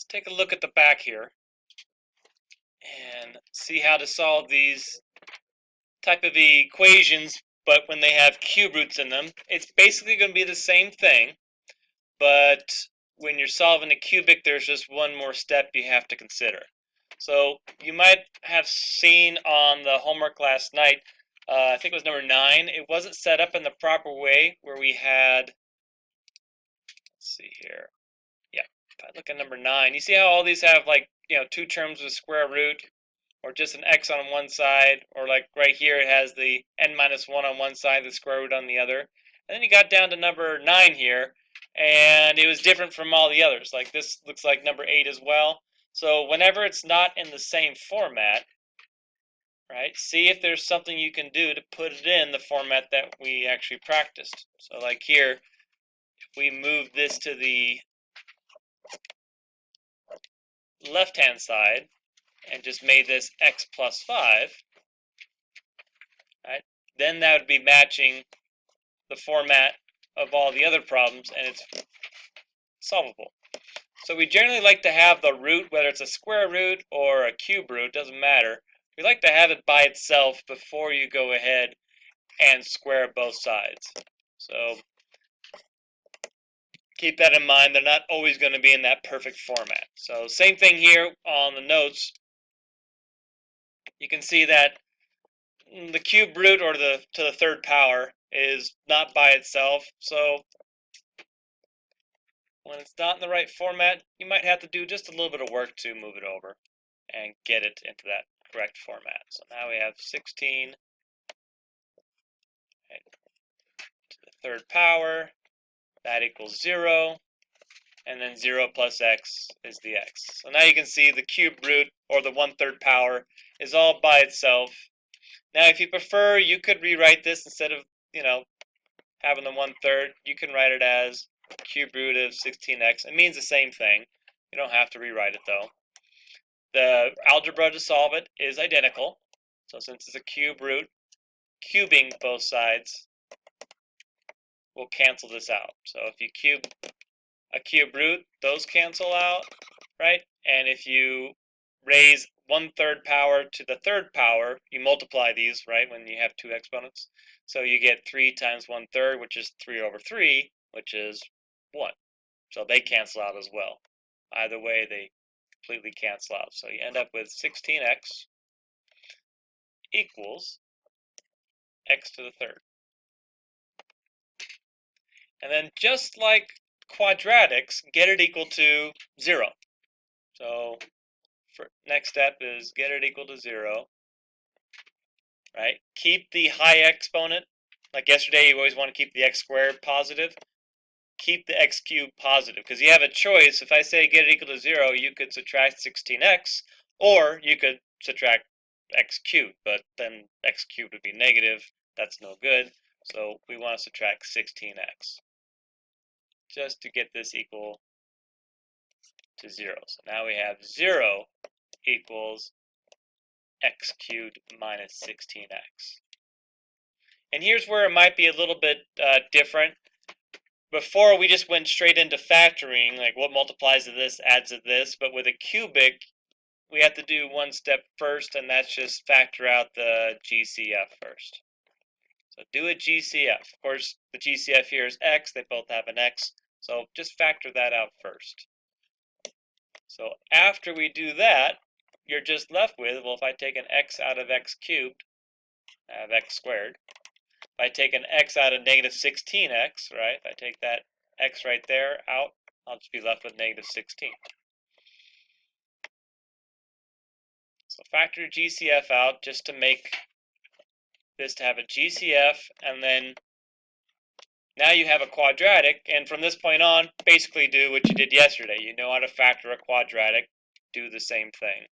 Let's take a look at the back here and see how to solve these type of equations, but when they have cube roots in them. It's basically going to be the same thing, but when you're solving a cubic, there's just one more step you have to consider. So you might have seen on the homework last night, I think it was number 9, it wasn't set up in the proper way where we had, let's see here, yeah, if I look at number 9, you see how all these have like, two terms with square root, or just an x on one side, or like right here it has the n minus 1 on one side, the square root on the other. And then you got down to number 9 here, and it was different from all the others. Like this looks like number 8 as well. So whenever it's not in the same format, right, see if there's something you can do to put it in the format that we actually practiced. So like here, if we move this to the left-hand side and just made this x plus 5, right, then that would be matching the format of all the other problems, and it's solvable. So we generally like to have the root, whether it's a square root or a cube root, doesn't matter. We like to have it by itself before you go ahead and square both sides. So keep that in mind. They're not always going to be in that perfect format. So same thing here on the notes. You can see that the cube root, or to the third power, is not by itself. So when it's not in the right format, you might have to do just a little bit of work to move it over and get it into that correct format. So now we have 16 to the third power, that equals 0, and then 0 plus x is the x. So now you can see the cube root, or the 1/3 power, is all by itself. Now if you prefer, you could rewrite this instead of, having the 1/3, you can write it as cube root of 16x. It means the same thing. You don't have to rewrite it though. The algebra to solve it is identical. So since it's a cube root, cubing both sides will cancel this out. So if you cube a cube root, those cancel out, right? And if you raise 1/3 power to the third power, you multiply these, right, when you have two exponents. So you get 3 times 1/3, which is 3/3, which is 1. So they cancel out as well. Either way, they completely cancel out. So you end up with 16x equals x to the third. And then just like quadratics, get it equal to 0. So next step is get it equal to 0. Right? Keep the high exponent. Like yesterday, you always want to keep the x squared positive. Keep the x cubed positive, because you have a choice. If I say get it equal to 0, you could subtract 16x, or you could subtract x cubed, but then x cubed would be negative. That's no good. So we want to subtract 16x just to get this equal to 0. So now we have 0 equals x cubed minus 16x. And here's where it might be a little bit different. Before, we just went straight into factoring, like what multiplies to this adds to this. But with a cubic, we have to do one step first, and that's just factor out the GCF first. So do a GCF. Of course, the GCF here is x. They both have an x. So just factor that out first. So after we do that, you're just left with, well, if I take an x out of x cubed, I have x squared. If I take an x out of negative 16x, right, if I take that x right there out, I'll just be left with negative 16. So factor GCF out just to make this to have a GCF, and then now you have a quadratic, and from this point on, basically do what you did yesterday. You know how to factor a quadratic, do the same thing.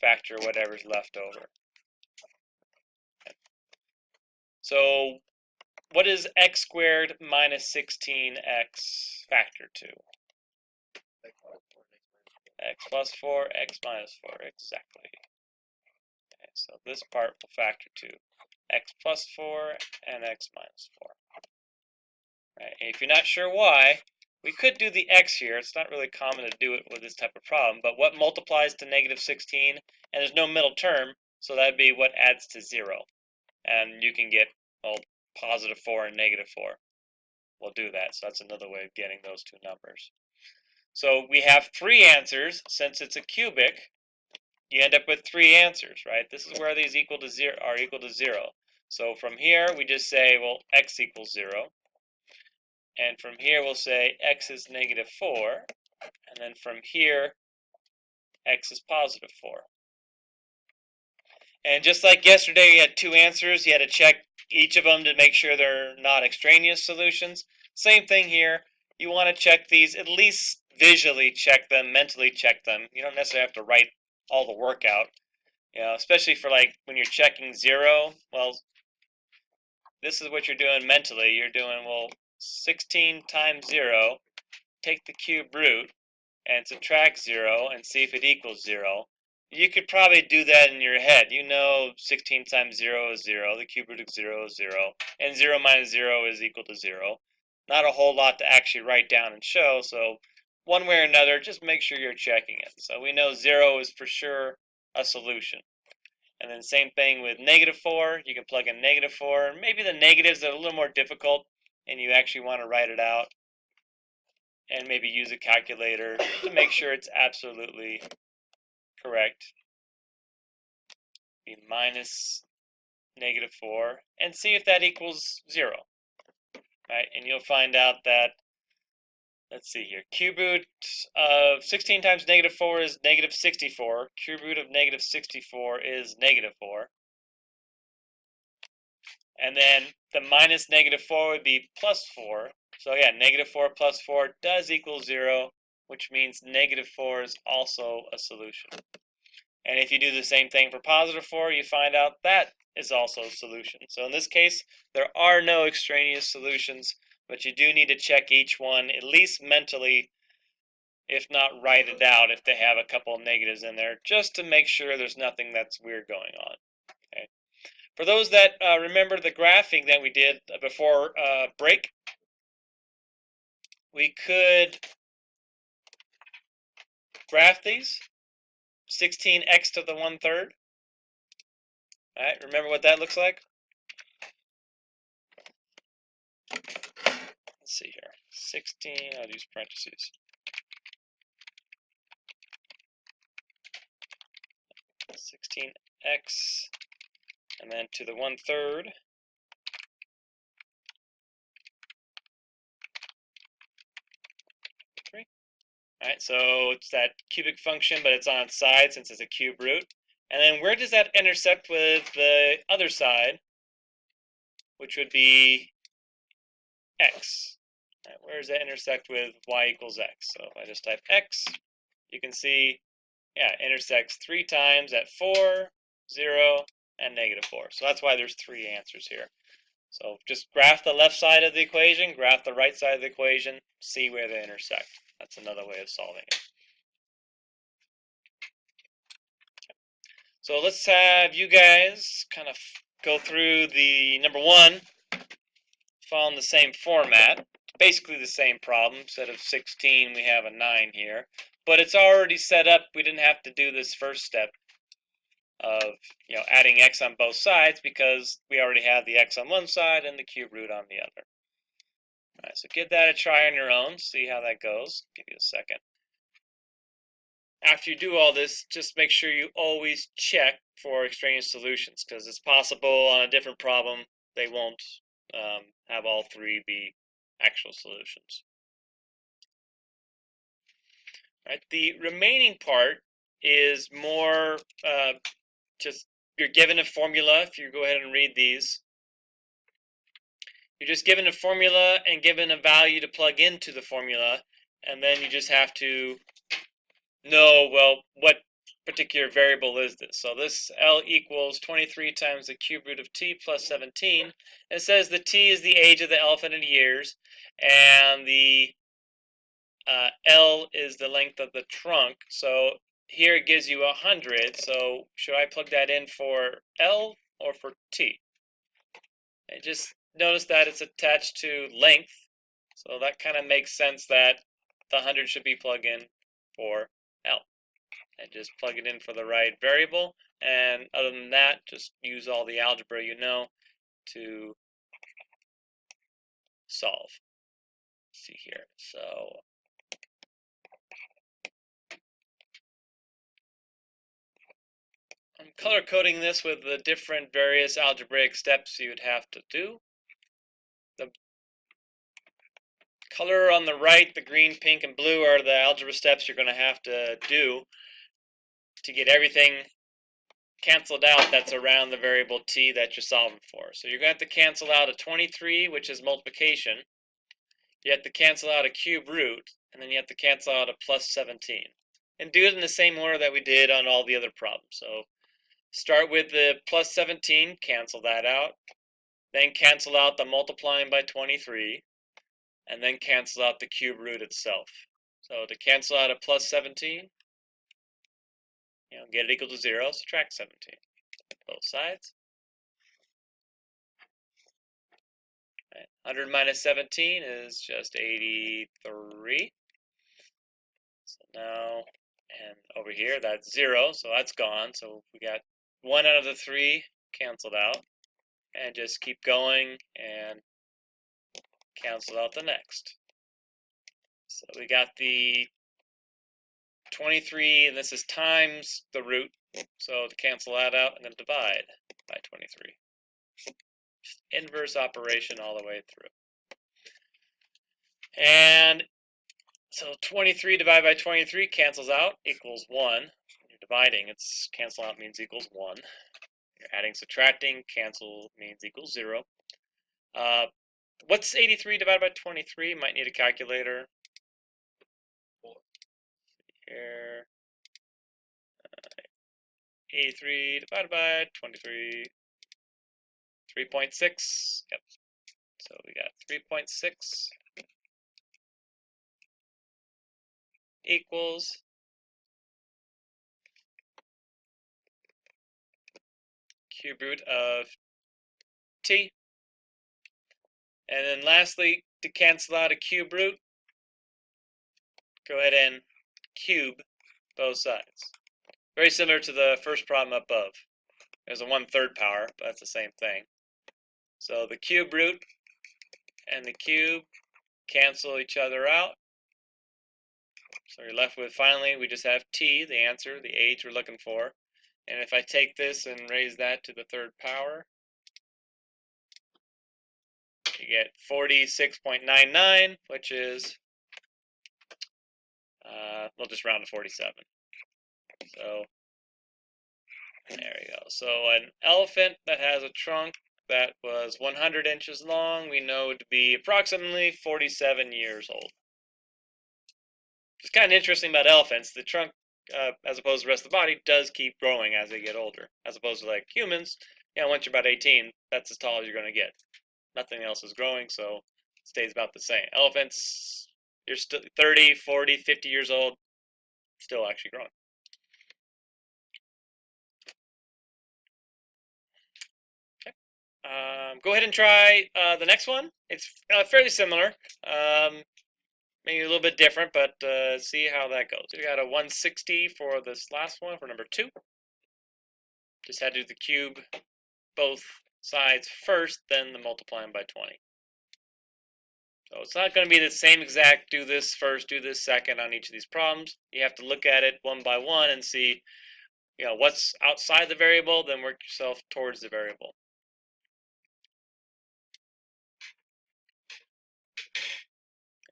Factor whatever's left over. So what is x squared minus 16x factor to? X plus 4, x minus 4, exactly. Okay, so this part will factor to x plus 4 and x minus 4. Right, and if you're not sure why, We could do the x here. It's not really common to do it with this type of problem, but what multiplies to negative 16? And there's no middle term, so that'd be what adds to 0. And you can get, well, positive 4 and negative 4. We'll do that, so that's another way of getting those two numbers. So we have 3 answers. Since it's a cubic, you end up with 3 answers, right? This is where these are equal to 0. So from here, we just say, well, x equals 0. And from here, we'll say x is negative 4. And then from here, x is positive 4. And just like yesterday, you had 2 answers. You had to check each of them to make sure they're not extraneous solutions. Same thing here. You want to check these, at least visually check them, mentally check them. You don't necessarily have to write all the work out. You know, especially for like when you're checking 0, well, this is what you're doing mentally. You're doing, well, 16 times 0, take the cube root, and subtract 0 and see if it equals 0. You could probably do that in your head. You know 16 times 0 is 0, the cube root of 0 is 0, and 0 minus 0 is equal to 0. Not a whole lot to actually write down and show, so one way or another, just make sure you're checking it. So we know 0 is for sure a solution. And then same thing with negative 4. You can plug in negative 4. Maybe the negatives are a little more difficult and you actually want to write it out and maybe use a calculator to make sure it's absolutely correct. Be minus negative 4 and see if that equals 0. Right? And you'll find out that, let's see here, cube root of 16 times negative 4 is negative 64. Cube root of negative 64 is negative 4. And then the minus negative 4 would be plus 4. So yeah, negative 4 plus 4 does equal 0, which means negative 4 is also a solution. And if you do the same thing for positive 4, you find out that is also a solution. So in this case, there are no extraneous solutions, but you do need to check each one, at least mentally, if not write it out if they have a couple of negatives in there, just to make sure there's nothing that's weird going on. Okay. For those that remember the graphing that we did before break, we could graph these. 16x to the 1/3. All right, remember what that looks like? Let's see here. 16, I'll use parentheses. 16x, and then to the 1/3. All right, so it's that cubic function, but it's on its side since it's a cube root. And then where does that intersect with the other side, which would be x? All right, where does that intersect with y equals x? So if I just type x, you can see, yeah, it intersects 3 times at 4, 0, and negative 4. So that's why there's 3 answers here. So just graph the left side of the equation, graph the right side of the equation, see where they intersect. That's another way of solving it. So let's have you guys kind of go through the number 1, following the same format. Basically the same problem. Instead of 16, we have a 9 here. But it's already set up. We didn't have to do this first step of adding x on both sides because we already have the x on one side and the cube root on the other. All right, so give that a try on your own, see how that goes. Give you a second. After you do all this, just make sure you always check for extraneous solutions because it's possible on a different problem they won't have all 3 be actual solutions. All right, the remaining part is more just you're given a formula. If you go ahead and read these, you're just given a formula and given a value to plug into the formula, and then you just have to know, well, what particular variable is this? So this L equals 23 times the cube root of t plus 17. It says the t is the age of the elephant in years, and the L is the length of the trunk. So here it gives you 100. So should I plug that in for L or for t? And just notice that it's attached to length. So that kind of makes sense that the 100 should be plugged in for L. And just plug it in for the right variable. And other than that, just use all the algebra you know to solve. Let's see here. So I'm color coding this with the different various algebraic steps you'd have to do. The color on the right, the green, pink, and blue, are the algebra steps you're going to have to do to get everything canceled out that's around the variable t that you're solving for. So you're going to have to cancel out a 23, which is multiplication. You have to cancel out a cube root, and then you have to cancel out a plus 17. And do it in the same order that we did on all the other problems. So start with the plus 17, cancel that out. Then cancel out the multiplying by 23, and then cancel out the cube root itself. So to cancel out a plus 17, get it equal to 0, subtract 17. Both sides. 100 minus 17 is just 83. So now, and over here, that's 0, so that's gone. So we got 1 out of the 3 canceled out. And just keep going and cancel out the next. So we got the 23, and this is times the root. So to cancel that out, I'm going to divide by 23. Inverse operation all the way through. And so 23 divided by 23 cancels out, equals 1. You're dividing, it's cancel out means equals 1. You're adding, subtracting, cancel means equals 0. What's 83 divided by 23? Might need a calculator. Here. 83 divided by 23. 3.6. Yep. So we got 3.6 equals cube root of t. And then lastly, to cancel out a cube root, go ahead and cube both sides. Very similar to the first problem above. There's a 1/3 power, but that's the same thing. So the cube root and the cube cancel each other out. So you're left with, finally, we just have t, the answer, the age we're looking for. And if I take this and raise that to the 3rd power, you get 46.99, which is, we'll just round to 47. So there we go. So an elephant that has a trunk that was 100 inches long, we know to be approximately 47 years old. It's kind of interesting about elephants. The trunk, as opposed to the rest of the body, does keep growing as they get older. As opposed to like humans, once you're about 18, that's as tall as you're going to get. Nothing else is growing, so it stays about the same. Elephants, you're still 30, 40, 50 years old, still actually growing. Go ahead and try the next one. It's fairly similar, maybe a little bit different, but see how that goes. We got a 160 for this last one, for number 2. Just had to do the cube both sides first, then the multiplying by 20. So it's not going to be the same exact do this first, do this second on each of these problems. You have to look at it one by one and see, what's outside the variable, then work yourself towards the variable.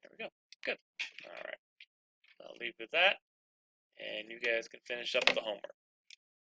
There we go. Good. All right. I'll leave with that, and you guys can finish up the homework.